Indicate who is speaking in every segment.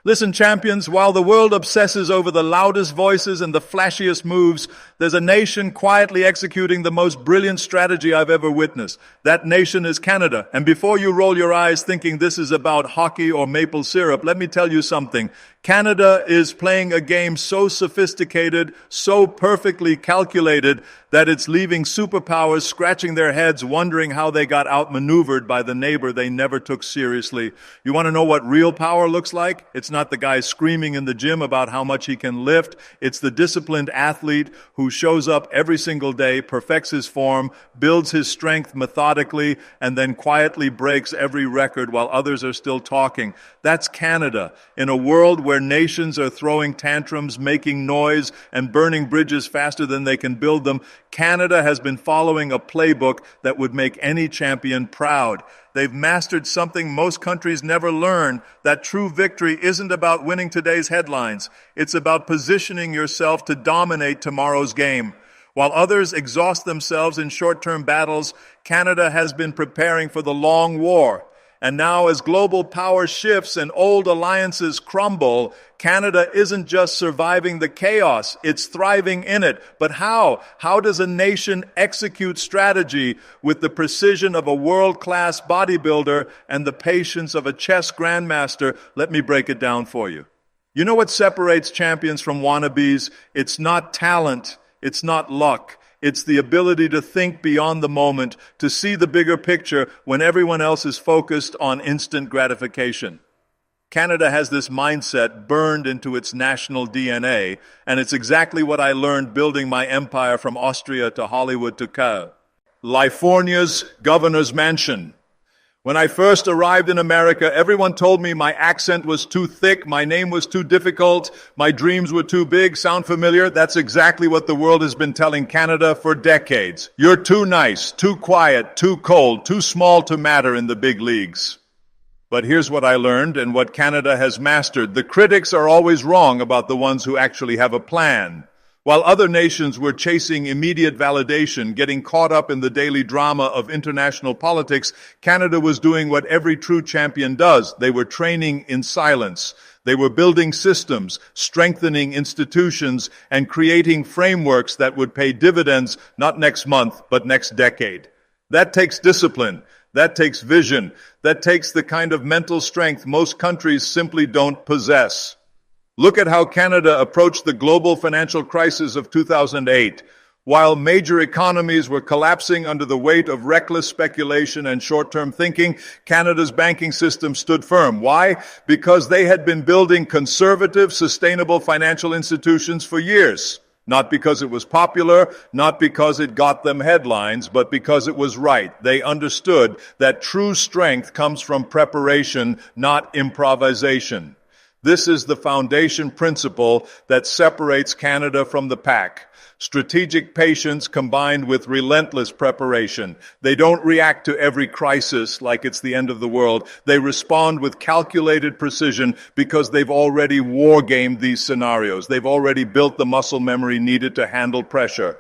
Speaker 1: Listen, champions, while the world obsesses over the loudest voices and the flashiest moves, there's a nation quietly executing the most brilliant strategy I've ever witnessed. That nation is Canada. And before you roll your eyes thinking this is about hockey or maple syrup, let me tell you something. Canada is playing a game so sophisticated, so perfectly calculated, that it's leaving superpowers scratching their heads wondering how they got outmaneuvered by the neighbor they never took seriously. You want to know what real power looks like? It's not the guy screaming in the gym about how much he can lift. It's the disciplined athlete who shows up every single day, perfects his form, builds his strength methodically, and then quietly breaks every record while others are still talking. That's Canada. In a world where nations are throwing tantrums, making noise, and burning bridges faster than they can build them, Canada has been following a playbook that would make any champion proud. They've mastered something most countries never learn, that true victory isn't about winning today's headlines. It's about positioning yourself to dominate tomorrow's game. While others exhaust themselves in short-term battles, Canada has been preparing for the long war. And now, as global power shifts and old alliances crumble, Canada isn't just surviving the chaos, it's thriving in it. But how? How does a nation execute strategy with the precision of a world-class bodybuilder and the patience of a chess grandmaster? Let me break it down for you. You know what separates champions from wannabes? It's not talent, it's not luck. It's the ability to think beyond the moment, to see the bigger picture when everyone else is focused on instant gratification. Canada has this mindset burned into its national DNA, and it's exactly what I learned building my empire from Austria to Hollywood to California's governor's mansion. When I first arrived in America, everyone told me my accent was too thick, my name was too difficult, my dreams were too big. Sound familiar? That's exactly what the world has been telling Canada for decades. You're too nice, too quiet, too cold, too small to matter in the big leagues. But here's what I learned and what Canada has mastered. The critics are always wrong about the ones who actually have a plan. While other nations were chasing immediate validation, getting caught up in the daily drama of international politics, Canada was doing what every true champion does. They were training in silence. They were building systems, strengthening institutions, and creating frameworks that would pay dividends not next month, but next decade. That takes discipline. That takes vision. That takes the kind of mental strength most countries simply don't possess. Look at how Canada approached the global financial crisis of 2008. While major economies were collapsing under the weight of reckless speculation and short-term thinking, Canada's banking system stood firm. Why? Because they had been building conservative, sustainable financial institutions for years. Not because it was popular, not because it got them headlines, but because it was right. They understood that true strength comes from preparation, not improvisation. This is the foundation principle that separates Canada from the pack. Strategic patience combined with relentless preparation. They don't react to every crisis like it's the end of the world. They respond with calculated precision because they've already war-gamed these scenarios. They've already built the muscle memory needed to handle pressure.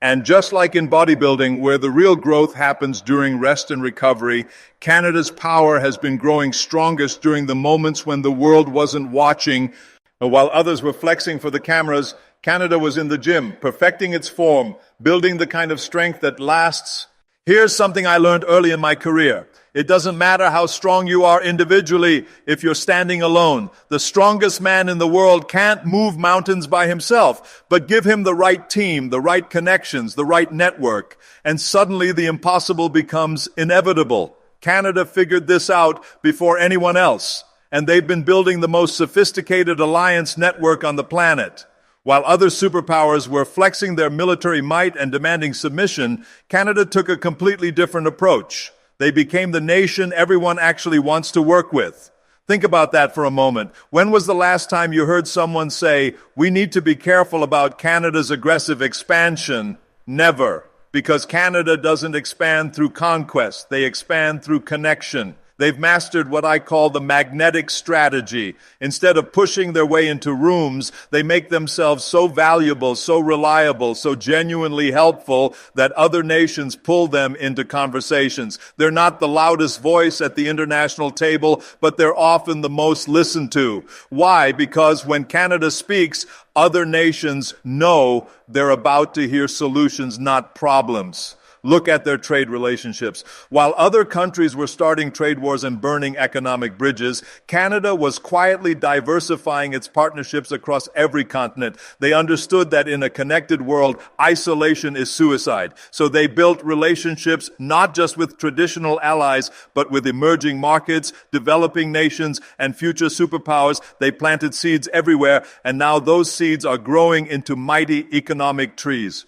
Speaker 1: And just like in bodybuilding, where the real growth happens during rest and recovery, Canada's power has been growing strongest during the moments when the world wasn't watching. While others were flexing for the cameras, Canada was in the gym, perfecting its form, building the kind of strength that lasts. Here's something I learned early in my career. It doesn't matter how strong you are individually if you're standing alone. The strongest man in the world can't move mountains by himself, but give him the right team, the right connections, the right network, and suddenly the impossible becomes inevitable. Canada figured this out before anyone else, and they've been building the most sophisticated alliance network on the planet. While other superpowers were flexing their military might and demanding submission, Canada took a completely different approach. They became the nation everyone actually wants to work with. Think about that for a moment. When was the last time you heard someone say, "We need to be careful about Canada's aggressive expansion"? Never. Because Canada doesn't expand through conquest. They expand through connection. They've mastered what I call the magnetic strategy. Instead of pushing their way into rooms, they make themselves so valuable, so reliable, so genuinely helpful that other nations pull them into conversations. They're not the loudest voice at the international table, but they're often the most listened to. Why? Because when Canada speaks, other nations know they're about to hear solutions, not problems. Look at their trade relationships. While other countries were starting trade wars and burning economic bridges, Canada was quietly diversifying its partnerships across every continent. They understood that in a connected world, isolation is suicide. So they built relationships not just with traditional allies, but with emerging markets, developing nations, and future superpowers. They planted seeds everywhere, and now those seeds are growing into mighty economic trees.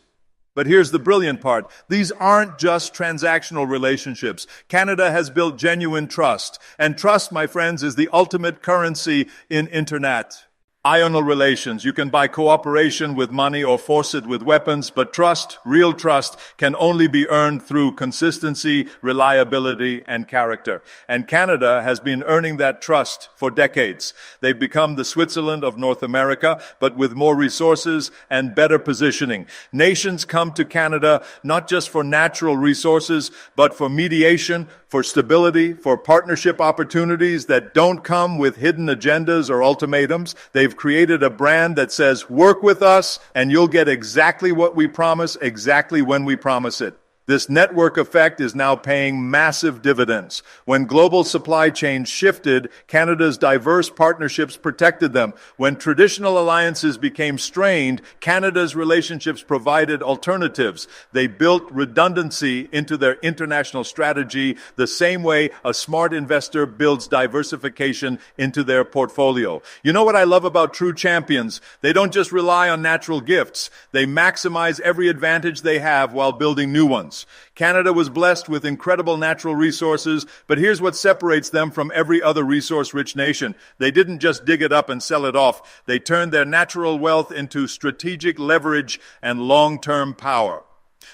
Speaker 1: But here's the brilliant part. These aren't just transactional relationships. Canada has built genuine trust. And trust, my friends, is the ultimate currency in internet. Ional relations. You can buy cooperation with money or force it with weapons, but trust, real trust, can only be earned through consistency, reliability, and character. And Canada has been earning that trust for decades. They've become the Switzerland of North America, but with more resources and better positioning. Nations come to Canada not just for natural resources, but for mediation, for stability, for partnership opportunities that don't come with hidden agendas or ultimatums. They've created a brand that says, work with us and you'll get exactly what we promise, exactly when we promise it. This network effect is now paying massive dividends. When global supply chains shifted, Canada's diverse partnerships protected them. When traditional alliances became strained, Canada's relationships provided alternatives. They built redundancy into their international strategy the same way a smart investor builds diversification into their portfolio. You know what I love about true champions? They don't just rely on natural gifts. They maximize every advantage they have while building new ones. Canada was blessed with incredible natural resources, but here's what separates them from every other resource-rich nation. They didn't just dig it up and sell it off. They turned their natural wealth into strategic leverage and long-term power.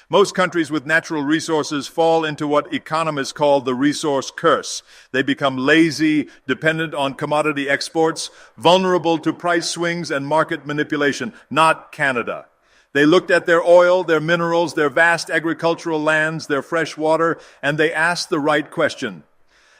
Speaker 1: Most countries with natural resources fall into what economists call the resource curse. They become lazy, dependent on commodity exports, vulnerable to price swings and market manipulation. Not Canada. They looked at their oil, their minerals, their vast agricultural lands, their fresh water, and they asked the right question.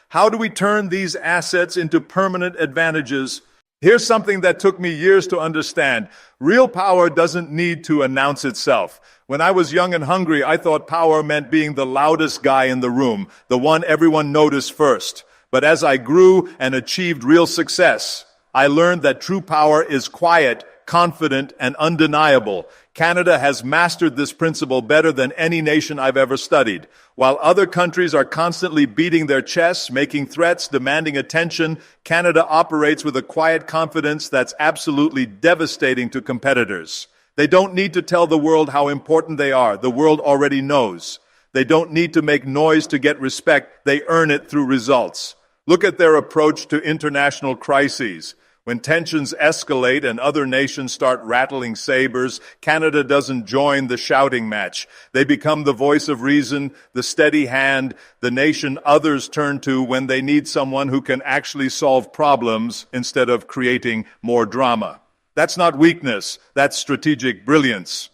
Speaker 1: How do we turn these assets into permanent advantages? Here's something that took me years to understand. Real power doesn't need to announce itself. When I was young and hungry, I thought power meant being the loudest guy in the room, the one everyone noticed first. But as I grew and achieved real success, I learned that true power is quiet, confident, and undeniable. Canada has mastered this principle better than any nation I've ever studied. While other countries are constantly beating their chests, making threats, demanding attention, Canada operates with a quiet confidence that's absolutely devastating to competitors. They don't need to tell the world how important they are. The world already knows. They don't need to make noise to get respect. They earn it through results. Look at their approach to international crises. When tensions escalate and other nations start rattling sabers, Canada doesn't join the shouting match. They become the voice of reason, the steady hand, the nation others turn to when they need someone who can actually solve problems instead of creating more drama. That's not weakness, that's strategic brilliance.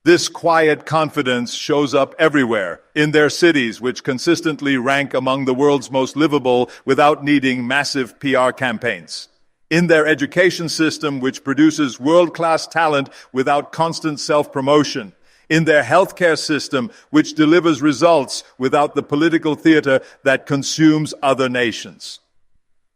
Speaker 1: This quiet confidence shows up everywhere, in their cities, which consistently rank among the world's most livable without needing massive PR campaigns. In their education system, which produces world-class talent without constant self-promotion. In their healthcare system, which delivers results without the political theater that consumes other nations.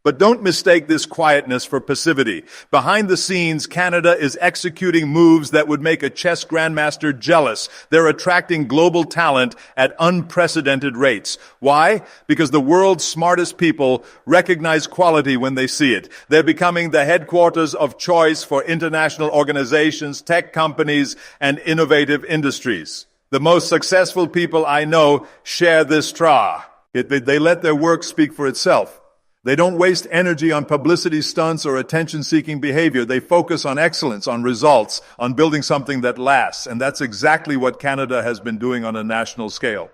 Speaker 1: But don't mistake this quietness for passivity. Behind the scenes, Canada is executing moves that would make a chess grandmaster jealous. They're attracting global talent at unprecedented rates. Why? Because the world's smartest people recognize quality when they see it. They're becoming the headquarters of choice for international organizations, tech companies, and innovative industries. The most successful people I know share this trait. They let their work speak for itself. They don't waste energy on publicity stunts or attention-seeking behavior. They focus on excellence, on results, on building something that lasts. And that's exactly what Canada has been doing on a national scale.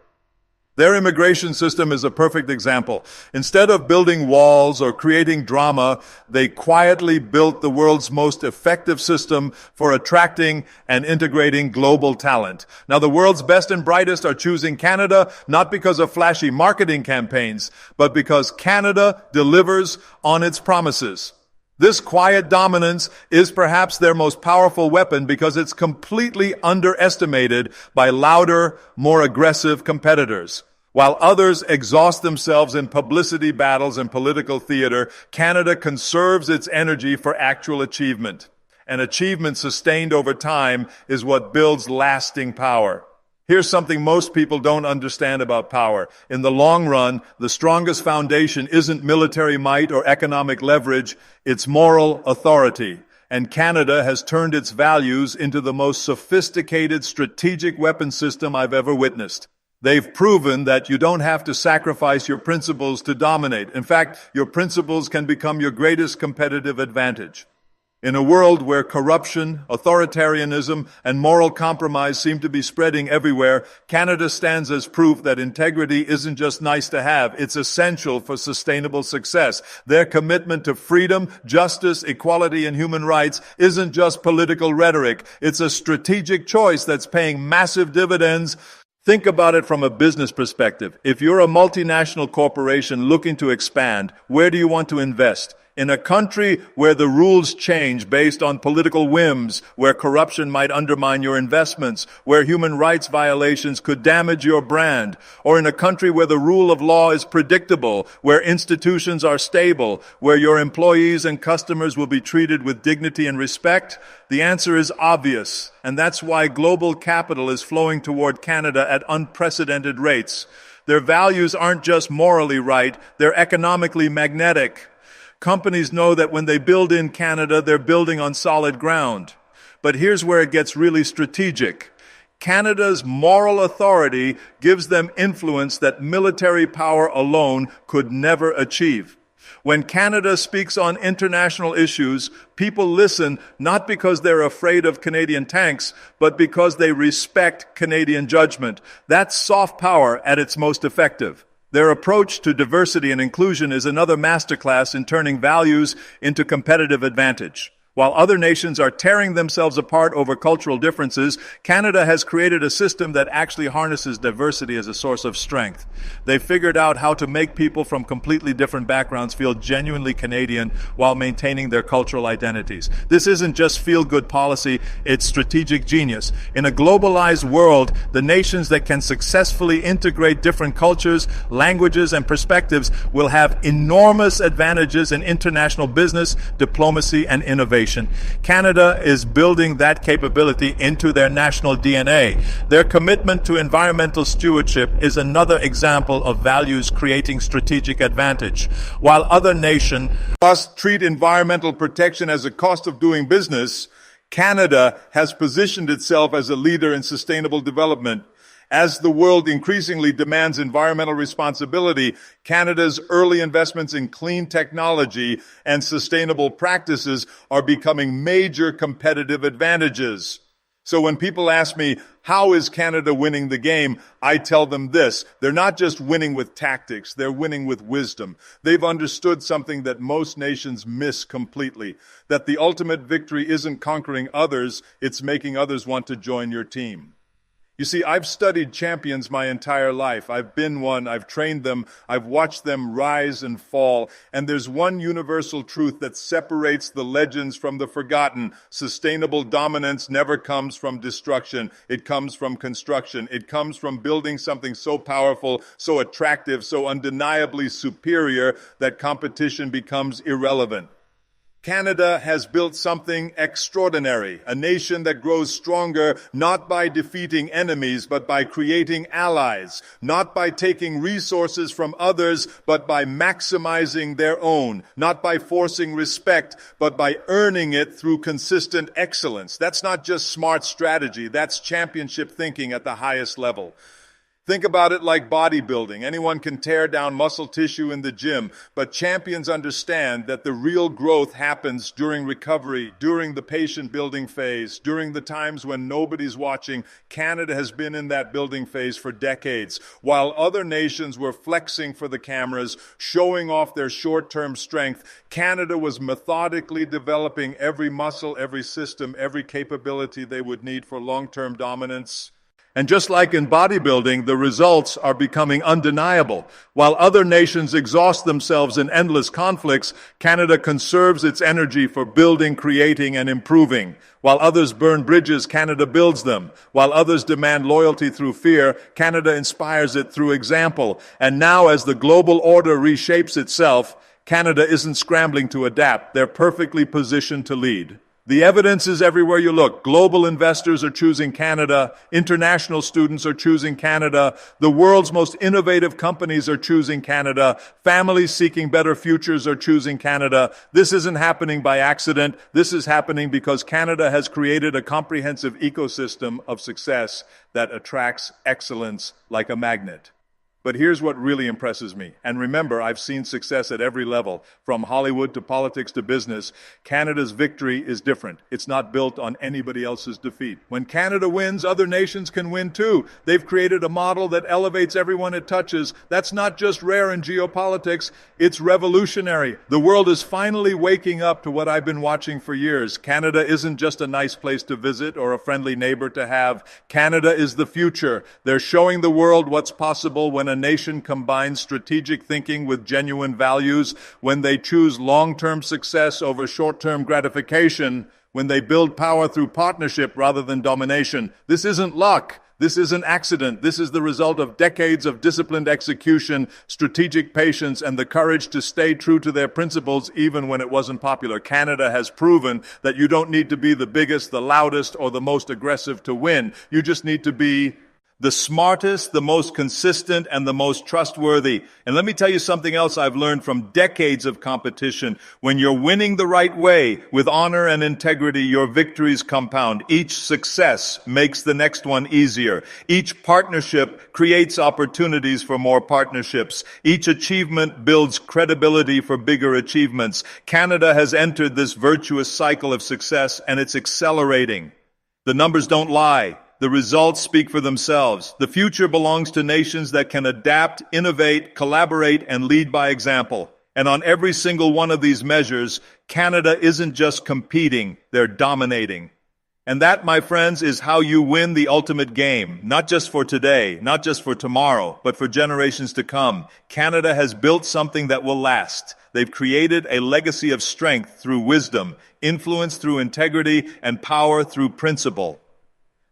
Speaker 1: Their immigration system is a perfect example. Instead of building walls or creating drama, they quietly built the world's most effective system for attracting and integrating global talent. Now, the world's best and brightest are choosing Canada, not because of flashy marketing campaigns, but because Canada delivers on its promises. This quiet dominance is perhaps their most powerful weapon because it's completely underestimated by louder, more aggressive competitors. While others exhaust themselves in publicity battles and political theater, Canada conserves its energy for actual achievement. And achievement sustained over time is what builds lasting power. Here's something most people don't understand about power. In the long run, the strongest foundation isn't military might or economic leverage, it's moral authority. And Canada has turned its values into the most sophisticated strategic weapon system I've ever witnessed. They've proven that you don't have to sacrifice your principles to dominate. In fact, your principles can become your greatest competitive advantage. In a world where corruption, authoritarianism, and moral compromise seem to be spreading everywhere, Canada stands as proof that integrity isn't just nice to have, it's essential for sustainable success. Their commitment to freedom, justice, equality, and human rights isn't just political rhetoric, it's a strategic choice that's paying massive dividends. Think about it from a business perspective. If you're a multinational corporation looking to expand, where do you want to invest? In a country where the rules change based on political whims, where corruption might undermine your investments, where human rights violations could damage your brand, or in a country where the rule of law is predictable, where institutions are stable, where your employees and customers will be treated with dignity and respect? The answer is obvious, and that's why global capital is flowing toward Canada at unprecedented rates. Their values aren't just morally right, they're economically magnetic. Companies know that when they build in Canada, they're building on solid ground. But here's where it gets really strategic. Canada's moral authority gives them influence that military power alone could never achieve. When Canada speaks on international issues, people listen not because they're afraid of Canadian tanks, but because they respect Canadian judgment. That's soft power at its most effective. Their approach to diversity and inclusion is another masterclass in turning values into competitive advantage. While other nations are tearing themselves apart over cultural differences, Canada has created a system that actually harnesses diversity as a source of strength. They've figured out how to make people from completely different backgrounds feel genuinely Canadian while maintaining their cultural identities. This isn't just feel-good policy, it's strategic genius. In a globalized world, the nations that can successfully integrate different cultures, languages, and perspectives will have enormous advantages in international business, diplomacy, and innovation. Canada is building that capability into their national DNA. Their commitment to environmental stewardship is another example of values creating strategic advantage. While other nations must treat environmental protection as a cost of doing business, Canada has positioned itself as a leader in sustainable development. As the world increasingly demands environmental responsibility, Canada's early investments in clean technology and sustainable practices are becoming major competitive advantages. So when people ask me, how is Canada winning the game? I tell them this: they're not just winning with tactics, they're winning with wisdom. They've understood something that most nations miss completely, that the ultimate victory isn't conquering others, it's making others want to join your team. You see, I've studied champions my entire life. I've been one, I've trained them, I've watched them rise and fall, and there's one universal truth that separates the legends from the forgotten. Sustainable dominance never comes from destruction. It comes from construction. It comes from building something so powerful, so attractive, so undeniably superior that competition becomes irrelevant. Canada has built something extraordinary, a nation that grows stronger not by defeating enemies, but by creating allies, not by taking resources from others, but by maximizing their own, not by forcing respect, but by earning it through consistent excellence. That's not just smart strategy, that's championship thinking at the highest level. Think about it like bodybuilding. Anyone can tear down muscle tissue in the gym, but champions understand that the real growth happens during recovery, during the patient building phase, during the times when nobody's watching. Canada has been in that building phase for decades. While other nations were flexing for the cameras, showing off their short-term strength, Canada was methodically developing every muscle, every system, every capability they would need for long-term dominance. And just like in bodybuilding, the results are becoming undeniable. While other nations exhaust themselves in endless conflicts, Canada conserves its energy for building, creating, and improving. While others burn bridges, Canada builds them. While others demand loyalty through fear, Canada inspires it through example. And now, as the global order reshapes itself, Canada isn't scrambling to adapt. They're perfectly positioned to lead. The evidence is everywhere you look. Global investors are choosing Canada. International students are choosing Canada. The world's most innovative companies are choosing Canada. Families seeking better futures are choosing Canada. This isn't happening by accident. This is happening because Canada has created a comprehensive ecosystem of success that attracts excellence like a magnet. But here's what really impresses me. And remember, I've seen success at every level, from Hollywood to politics to business. Canada's victory is different. It's not built on anybody else's defeat. When Canada wins, other nations can win too. They've created a model that elevates everyone it touches. That's not just rare in geopolitics, it's revolutionary. The world is finally waking up to what I've been watching for years. Canada isn't just a nice place to visit or a friendly neighbor to have. Canada is the future. They're showing the world what's possible when a nation combines strategic thinking with genuine values, when they choose long-term success over short-term gratification, when they build power through partnership rather than domination. This isn't luck. This is an accident. This is the result of decades of disciplined execution, strategic patience, and the courage to stay true to their principles even when it wasn't popular. Canada has proven that you don't need to be the biggest, the loudest, or the most aggressive to win. You just need to be the smartest, the most consistent, and the most trustworthy. And let me tell you something else I've learned from decades of competition. When you're winning the right way, with honor and integrity, your victories compound. Each success makes the next one easier. Each partnership creates opportunities for more partnerships. Each achievement builds credibility for bigger achievements. Canada has entered this virtuous cycle of success, and it's accelerating. The numbers don't lie. The results speak for themselves. The future belongs to nations that can adapt, innovate, collaborate, and lead by example. And on every single one of these measures, Canada isn't just competing, they're dominating. And that, my friends, is how you win the ultimate game. Not just for today, not just for tomorrow, but for generations to come. Canada has built something that will last. They've created a legacy of strength through wisdom, influence through integrity, and power through principle.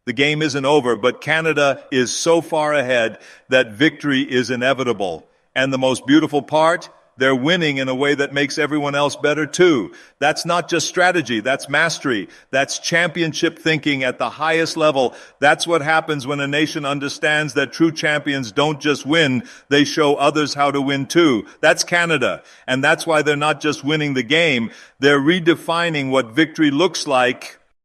Speaker 1: The game isn't over, but Canada is so far ahead that victory is inevitable. And the most beautiful part? They're winning in a way that makes everyone else better too. That's not just strategy, that's mastery. That's championship thinking at the highest level. That's what happens when a nation understands that true champions don't just win, they show others how to win too. That's Canada. And that's why they're not just winning the game, they're redefining what victory looks like